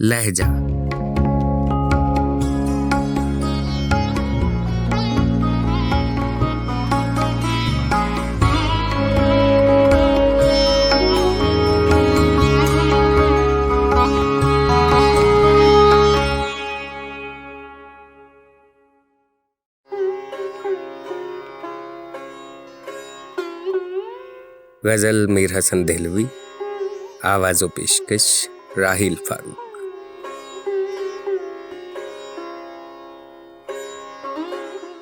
लहजा। गजल मीर हसन देहलवी, आवाज़ो पेशकश राहिल फारूक।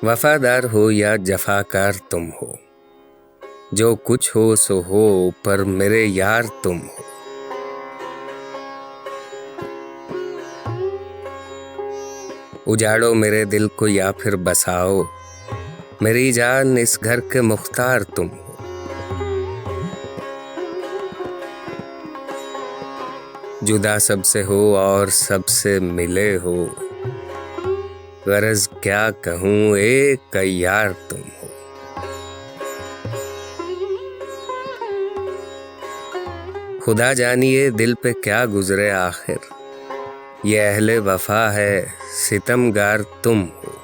वफादार हो या जफाकार तुम हो, जो कुछ हो सो हो, पर मेरे यार तुम हो। उजाड़ो मेरे दिल को या फिर बसाओ, मेरी जान इस घर के मुख्तार तुम हो। जुदा सबसे हो और सबसे मिले हो, गरज क्या कहूँ एक यार तुम हो। खुदा जानिए दिल पे क्या गुजरे आखिर, ये अहले वफा है सितमगार तुम हो।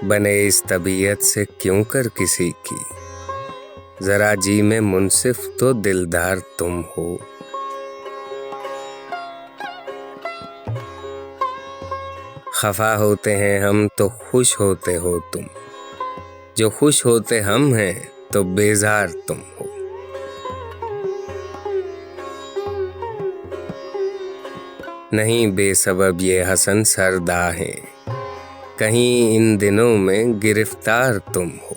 बने इस तबीयत से क्यों कर किसी की, जरा जी में मुनसिफ तो दिलदार तुम हो। खफा होते हैं हम तो खुश होते हो तुम, जो खुश होते हम हैं तो बेजार तुम हो। नहीं बेसबब ये हसन सरदा हैं, कहीं इन दिनों में गिरफ्तार तुम हो।